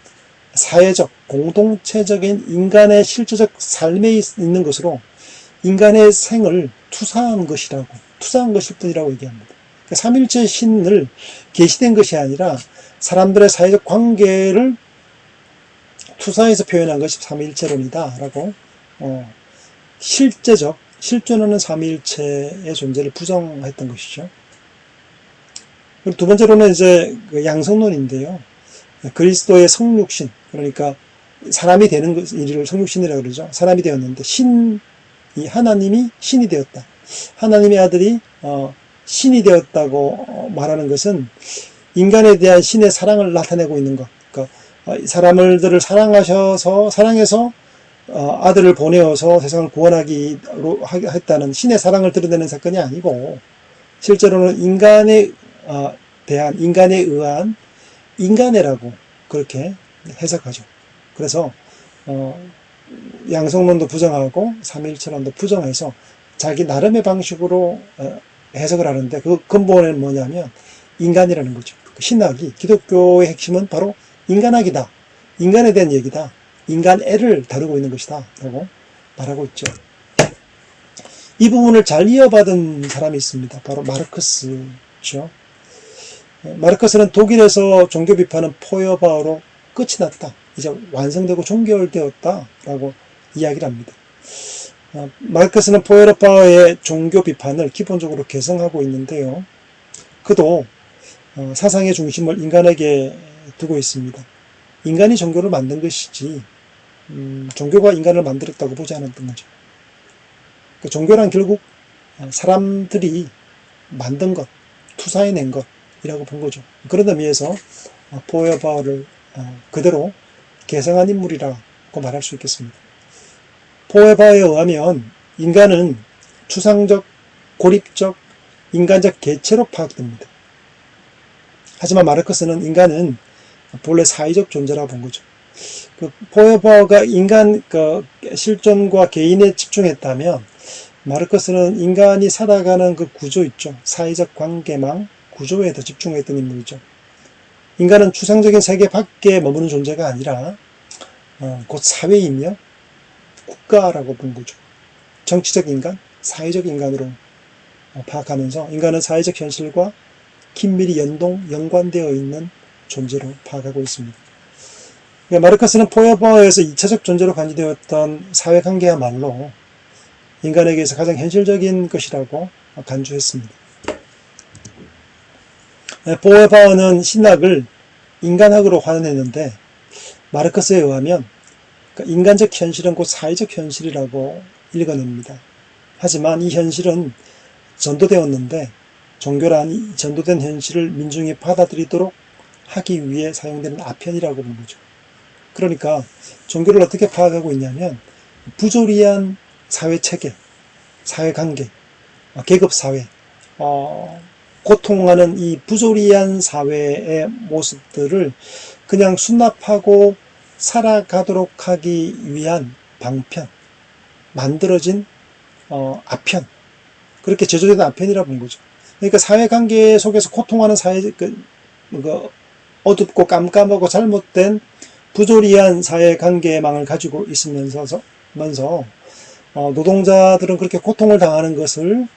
사회적, 공동체적인 인간의 실제적 삶에 있는 것으로 인간의 생을 투사한 것일 뿐이라고 얘기합니다. 그러니까 삼위일체 신을 계시된 것이 아니라 사람들의 사회적 관계를 투사해서 표현한 것이 삼위일체론이다라고 실존하는 삼위일체의 존재를 부정했던 것이죠. 그리고 두 번째로는 이제 양성론인데요. 그리스도의 성육신, 그러니까 사람이 되는 일을 성육신이라고 그러죠. 사람이 되었는데 하나님이 신이 되었다. 하나님의 아들이 신이 되었다고 말하는 것은 인간에 대한 신의 사랑을 나타내고 있는 것. 그러니까 사람들을 사랑해서 아들을 보내어서 세상을 구원하기로 했다는 신의 사랑을 드러내는 사건이 아니고 실제로는 인간에 의한 인간애라고 그렇게 해석하죠. 그래서 양성론도 부정하고 삼위일체론도 부정해서 자기 나름의 방식으로 해석을 하는데 그 근본은 뭐냐면 인간이라는 거죠. 신학이, 기독교의 핵심은 바로 인간학이다. 인간에 대한 얘기다. 인간애를 다루고 있는 것이다 라고 말하고 있죠. 이 부분을 잘 이어받은 사람이 있습니다. 바로 마르크스죠. 마르크스는 독일에서 종교 비판은 포여바로 끝이 났다. 이제 완성되고 종결되었다 라고 이야기를 합니다. 마르크스는 포에르바흐의 종교 비판을 기본적으로 개성하고 있는데요. 그도 사상의 중심을 인간에게 두고 있습니다. 인간이 종교를 만든 것이지 종교가 인간을 만들었다고 보지 않았던 거죠. 종교란 결국 사람들이 만든 것, 투사해낸 것이라고 본 거죠. 그런 의미에서 포에르바흐를 그대로 개성한 인물이라고 말할 수 있겠습니다. 포에바에 의하면 인간은 추상적, 고립적, 인간적 개체로 파악됩니다. 하지만 마르크스는 인간은 본래 사회적 존재라고 본 거죠. 포에바가 인간 실존과 개인에 집중했다면 마르크스는 인간이 살아가는 그 구조 있죠. 사회적 관계망 구조에 더 집중했던 인물이죠. 인간은 추상적인 세계 밖에 머무는 존재가 아니라 곧 사회이며 국가라고 본 거죠. 정치적 인간, 사회적 인간으로 파악하면서 인간은 사회적 현실과 긴밀히 연관되어 있는 존재로 파악하고 있습니다. 마르크스는 포에바에서 2차적 존재로 간주되었던 사회관계야말로 인간에게서 가장 현실적인 것이라고 간주했습니다. 포에바는 신학을 인간학으로 환원했는데 마르크스에 의하면 인간적 현실은 곧 사회적 현실이라고 읽어냅니다. 하지만 이 현실은 전도되었는데 종교란 이 전도된 현실을 민중이 받아들이도록 하기 위해 사용되는 아편이라고 본 거죠. 그러니까 종교를 어떻게 파악하고 있냐면 부조리한 사회체계, 사회관계, 계급사회, 고통하는 이 부조리한 사회의 모습들을 그냥 수납하고 살아가도록 하기 위한 방편, 만들어진 아편, 그렇게 제조된 아편이라 본 거죠. 그러니까 사회관계 속에서 고통하는 어둡고 깜깜하고 잘못된 부조리한 사회관계망을 가지고 있으면서 노동자들은 그렇게 고통을 당하는 것을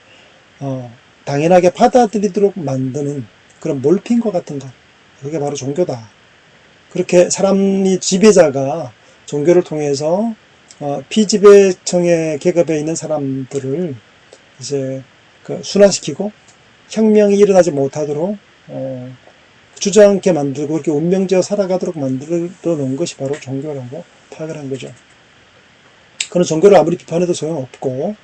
당연하게 받아들이도록 만드는 그런 몰핀과 같은 것, 그게 바로 종교다. 그렇게 지배자가 종교를 통해서 피지배층의 계급에 있는 사람들을 이제 순환시키고 혁명이 일어나지 못하도록 주저앉게 만들고 그렇게 운명지어 살아가도록 만들어 놓은 것이 바로 종교라고 파악을 한 거죠. 그런 종교를 아무리 비판해도 소용없고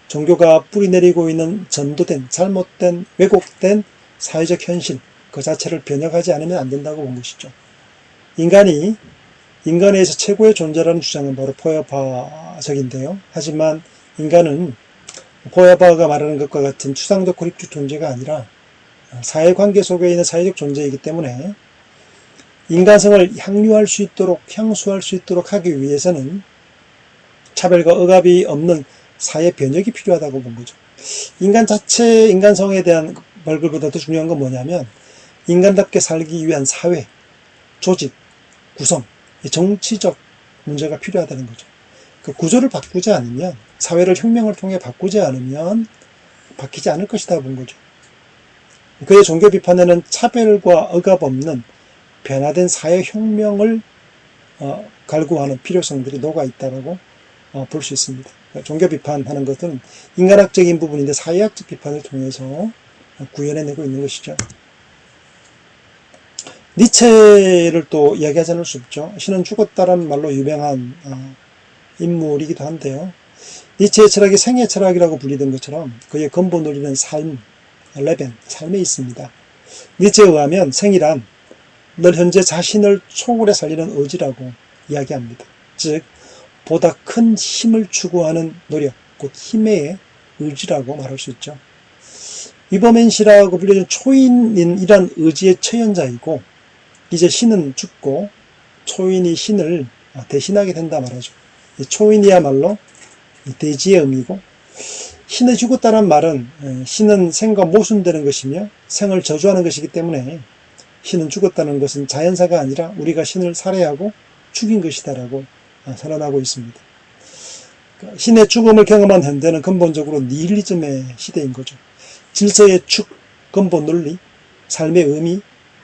종교가 뿌리내리고 있는 전도된, 잘못된, 왜곡된 사회적 현실 그 자체를 변혁하지 않으면 안 된다고 본 것이죠. 인간이 인간에서 최고의 존재라는 주장은 바로 포에바적인데요. 하지만 인간은 포에바가 말하는 것과 같은 추상적 고립적 존재가 아니라 사회관계 속에 있는 사회적 존재이기 때문에 인간성을 향유할 수 있도록, 향수할 수 있도록 하기 위해서는 차별과 억압이 없는 사회 변혁이 필요하다고 본 거죠. 인간 자체의 인간성에 대한 발굴보다 더 중요한 건 뭐냐면 인간답게 살기 위한 사회, 조직, 구성, 정치적 문제가 필요하다는 거죠. 그 구조를 바꾸지 않으면, 사회를 혁명을 통해 바꾸지 않으면 바뀌지 않을 것이다 본 거죠. 그의 종교 비판에는 차별과 억압 없는 변화된 사회혁명을 갈구하는 필요성들이 녹아있다고 볼 수 있습니다. 종교 비판하는 것은 인간학적인 부분인데 사회학적 비판을 통해서 구현해내고 있는 것이죠. 니체를 또 이야기하지 않을 수 없죠. 신은 죽었다라는 말로 유명한 인물이기도 한데요. 니체의 철학이 생애 철학이라고 불리던 것처럼 그의 근본 논리는 삶, 레벤, 삶에 있습니다. 니체에 의하면 생이란 늘 현재 자신을 초월해 살리는 의지라고 이야기합니다. 즉 보다 큰 힘을 추구하는 노력, 곧 힘의 의지라고 말할 수 있죠. 이버맨시라고 불리는 초인이란 의지의 처연자이고 이제 신은 죽고 초인이 신을 대신하게 된다 말하죠. 초인이야말로 대지의 의미고 신이 죽었다는 말은 신은 생과 모순되는 것이며 생을 저주하는 것이기 때문에 신은 죽었다는 것은 자연사가 아니라 우리가 신을 살해하고 죽인 것이다라고 선언하고 있습니다. 신의 죽음을 경험한 현대는 근본적으로 니힐리즘의 시대인 거죠. 질서의 축, 근본 논리, 삶의 의미,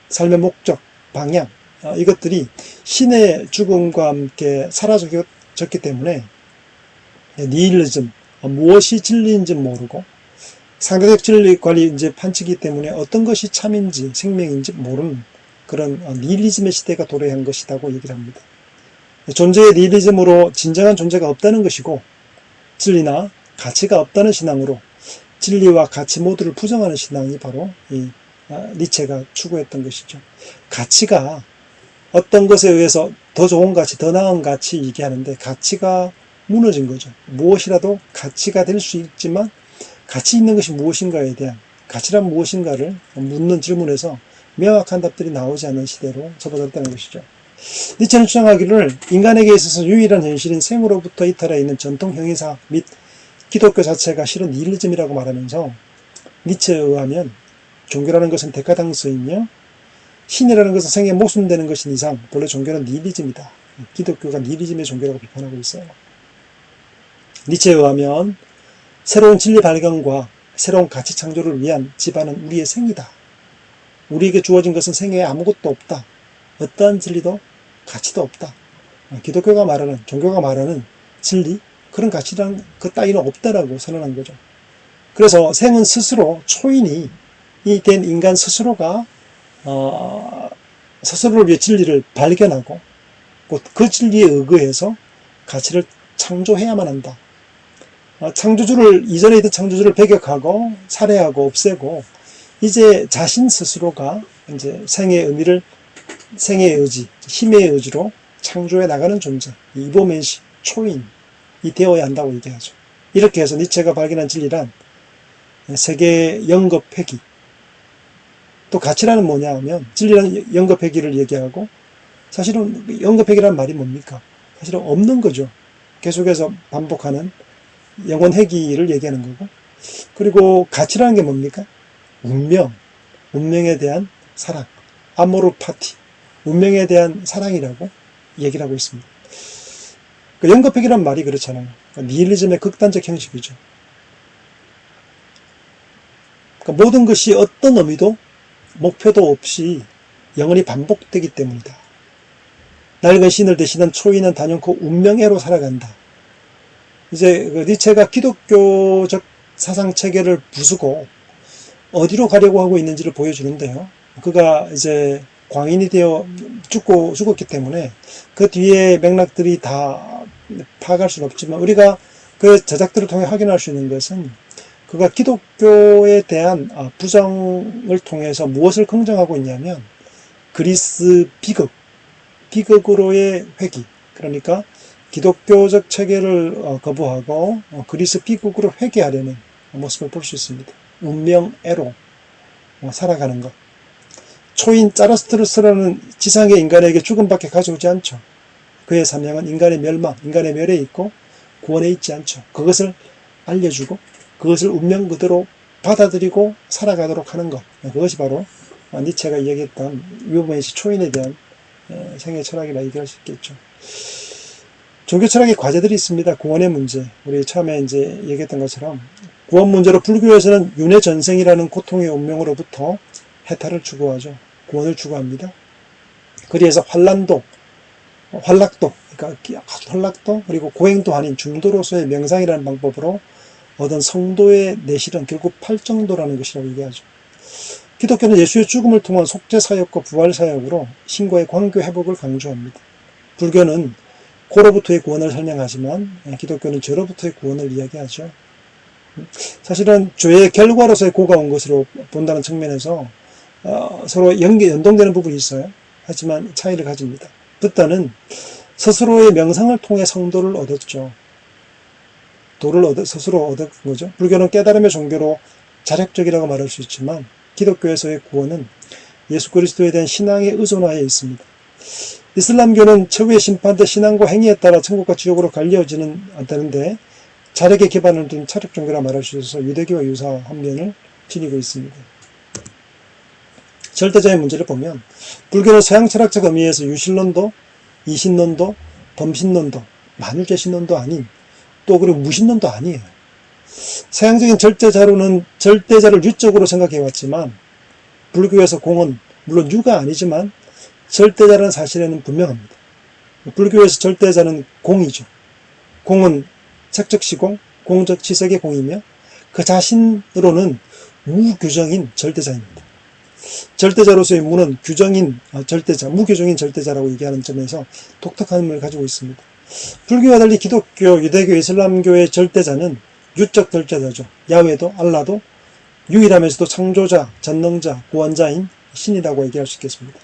삶의 목적, 방향, 이것들이 신의 죽음과 함께 사라졌기 때문에 니힐리즘, 무엇이 진리인지 모르고 상대적 진리 관리 이제 판치기 때문에 어떤 것이 참인지 생명인지 모르는 그런 니힐리즘의 시대가 도래한 것이라고 얘기를 합니다. 존재의 니힐리즘으로 진정한 존재가 없다는 것이고 진리나 가치가 없다는 신앙으로 진리와 가치 모두를 부정하는 신앙이 바로 이 니체가 추구했던 것이죠. 가치가 어떤 것에 의해서 더 좋은 가치, 더 나은 가치 얘기하는데 가치가 무너진 거죠. 무엇이라도 가치가 될 수 있지만 가치 있는 것이 무엇인가에 대한 가치란 무엇인가를 묻는 질문에서 명확한 답들이 나오지 않는 시대로 접어들었다는 것이죠. 니체는 주장하기를 인간에게 있어서 유일한 현실인 생으로부터 이탈해 있는 전통 형이사 및 기독교 자체가 실은 니힐리즘이라고 말하면서 니체에 의하면 종교라는 것은 데카당스이며 신이라는 것은 생에 모순되는 것인 이상 본래 종교는 니힐리즘이다. 기독교가 니힐리즘의 종교라고 비판하고 있어요. 니체에 의하면 새로운 진리 발견과 새로운 가치 창조를 위한 집안은 우리의 생이다. 우리에게 주어진 것은 생애에 아무것도 없다. 어떠한 진리도 가치도 없다. 기독교가 말하는, 종교가 말하는 진리, 그런 가치란 그 따위는 없다라고 선언한 거죠. 그래서 생은 스스로 초인이 된 인간 스스로가 스스로를 위해 진리를 발견하고 그 진리에 의거해서 가치를 창조해야만 한다. 창조주를 이전에 있던 창조주를 배격하고 살해하고 없애고 이제 자신 스스로가 이제 생의 의미를 생의 의지, 힘의 의지로 창조해 나가는 존재, 이보멘시 초인이 되어야 한다고 얘기하죠. 이렇게 해서 니체가 발견한 진리란 세계의 영겁 회귀, 또 가치라는 뭐냐 하면 진리라는 영겁 회귀를 얘기하고 사실은 영겁 회귀라는 말이 뭡니까? 사실은 없는 거죠. 계속해서 반복하는 영원 회귀를 얘기하는 거고, 그리고 가치라는 게 뭡니까? 운명, 운명에 대한 사랑, 아모르 파티, 운명에 대한 사랑이라고 얘기를 하고 있습니다. 영겁회귀란 말이 그렇잖아요. 니힐리즘의 극단적 형식이죠. 그러니까 모든 것이 어떤 의미도 목표도 없이 영원히 반복되기 때문이다. 낡은 신을 대신한 초인은 단연코 운명애로 살아간다. 이제 니체가 기독교적 사상 체계를 부수고 어디로 가려고 하고 있는지를 보여주는데요. 그가 이제 광인이 되어 죽었기 때문에 그 뒤에 맥락들이 다 파악할 수는 없지만 우리가 그 저작들을 통해 확인할 수 있는 것은 그가 기독교에 대한 부정을 통해서 무엇을 긍정하고 있냐면 그리스 비극으로의 회귀, 그러니까 기독교적 체계를 거부하고 그리스 비극으로 회귀하려는 모습을 볼 수 있습니다. 운명애로 살아가는 것. 초인 짜라스트루스라는 지상의 인간에게 죽음밖에 가져오지 않죠. 그의 사명은 인간의 멸망, 인간의 멸에 있고 구원에 있지 않죠. 그것을 알려주고 그것을 운명 그대로 받아들이고 살아가도록 하는 것. 그것이 바로 니체가 이야기했던 위오멘시 초인에 대한 생애 철학이라 얘기할 수 있겠죠. 종교 철학의 과제들이 있습니다. 구원의 문제. 우리 처음에 이제 얘기했던 것처럼 구원 문제로 불교에서는 윤회 전생이라는 고통의 운명으로부터 해탈을 추구하죠. 구원을 추구합니다. 그래서 환락도, 그러니까 환락도 그리고 고행도 아닌 중도로서의 명상이라는 방법으로 얻은 성도의 내실은 결국 팔정도라는 것이라고 얘기하죠. 기독교는 예수의 죽음을 통한 속죄사역과 부활사역으로 신과의 관계 회복을 강조합니다. 불교는 고로부터의 구원을 설명하지만 기독교는 죄로부터의 구원을 이야기하죠. 사실은 죄의 결과로서의 고가 온 것으로 본다는 측면에서 서로 연동되는 부분이 있어요. 하지만 차이를 가집니다. 붓다는 스스로의 명상을 통해 성도를 얻었죠. 도를 스스로 얻은 거죠. 불교는 깨달음의 종교로 자력적이라고 말할 수 있지만 기독교에서의 구원은 예수 그리스도에 대한 신앙의 의존하에 있습니다. 이슬람교는 최후의 심판 때 신앙과 행위에 따라 천국과 지옥으로 갈려지는 않다는데 자력에 기반을 둔 차력 종교라 말할 수 있어서 유대교와 유사한 면을 지니고 있습니다. 절대자의 문제를 보면 불교는 서양 철학적 의미에서 유실론도, 이신론도, 범신론도, 만유재신론도 아닌 또 그리고 무신론도 아니에요. 서양적인 절대자로는 절대자를 유적으로 생각해왔지만 불교에서 공은 물론 유가 아니지만 절대자라는 사실에는 분명합니다. 불교에서 절대자는 공이죠. 공은 색적 시공, 공적 지색의 공이며 그 자신으로는 무규정인 절대자입니다. 절대자로서의 무는 규정인 절대자, 무규정인 절대자라고 얘기하는 점에서 독특함을 가지고 있습니다. 불교와 달리 기독교, 유대교, 이슬람교의 절대자는 유적 절대자죠. 야훼도 알라도 유일하면서도 창조자, 전능자, 구원자인 신이라고 얘기할 수 있겠습니다.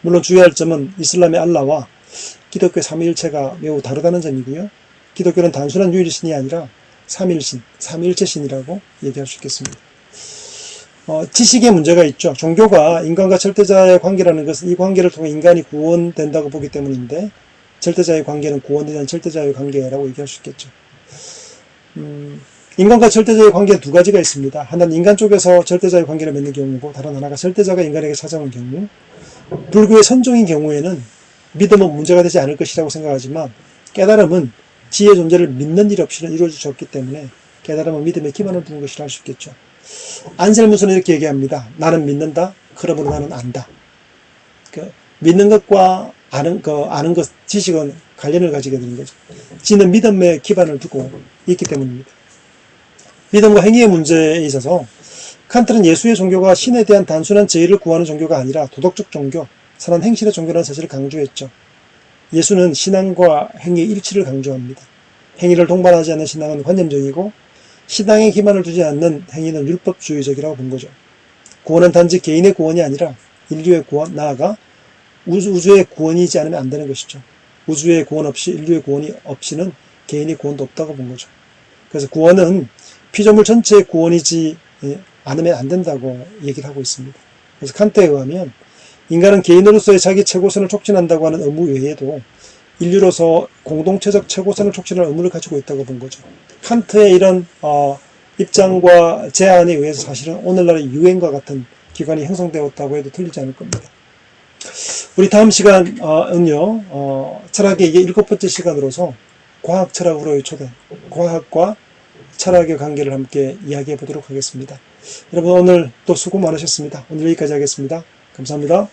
물론 주의할 점은 이슬람의 알라와 기독교의 삼위일체가 매우 다르다는 점이고요. 기독교는 단순한 유일신이 아니라 삼일신, 삼일체신이라고 얘기할 수 있겠습니다. 지식에 문제가 있죠. 종교가 인간과 절대자의 관계라는 것은 이 관계를 통해 인간이 구원된다고 보기 때문인데 절대자의 관계는 구원에 대한 절대자의 관계라고 얘기할 수 있겠죠. 인간과 절대자의 관계는 두 가지가 있습니다. 하나는 인간 쪽에서 절대자의 관계를 맺는 경우고 다른 하나가 절대자가 인간에게 찾아오는 경우. 불교의 선종인 경우에는 믿음은 문제가 되지 않을 것이라고 생각하지만 깨달음은 지혜의 존재를 믿는 일 없이는 이루어질 수 없기 때문에 깨달음은 믿음에 기반을 두는 것이라 할 수 있겠죠. 안셀무스는 이렇게 얘기합니다. 나는 믿는다. 그러므로 나는 안다. 믿는 것과 아는 것, 지식은 관련을 가지게 되는 거죠. 지는 믿음에 기반을 두고 있기 때문입니다. 믿음과 행위의 문제에 있어서 칸트는 예수의 종교가 신에 대한 단순한 제의를 구하는 종교가 아니라 도덕적 종교, 선한 행실의 종교라는 사실을 강조했죠. 예수는 신앙과 행위의 일치를 강조합니다. 행위를 동반하지 않는 신앙은 관념적이고 신앙에 기반을 두지 않는 행위는 율법주의적이라고 본 거죠. 구원은 단지 개인의 구원이 아니라 인류의 구원, 나아가 우주의 구원이지 않으면 안 되는 것이죠. 우주의 구원 없이 인류의 구원이 없이는 개인의 구원도 없다고 본 거죠. 그래서 구원은 피조물 전체의 구원이지 않으면 안 된다고 얘기를 하고 있습니다. 그래서 칸트에 의하면 인간은 개인으로서의 자기 최고선을 촉진한다고 하는 의무 외에도 인류로서 공동체적 최고선을 촉진할 의무를 가지고 있다고 본 거죠. 칸트의 이런 입장과 제안에 의해서 사실은 오늘날의 유엔과 같은 기관이 형성되었다고 해도 틀리지 않을 겁니다. 우리 다음 시간은요, 철학의 이게 7번째 시간으로서 과학 철학으로의 초대, 과학과 철학의 관계를 함께 이야기해 보도록 하겠습니다. 여러분 오늘 또 수고 많으셨습니다. 오늘 여기까지 하겠습니다. 감사합니다.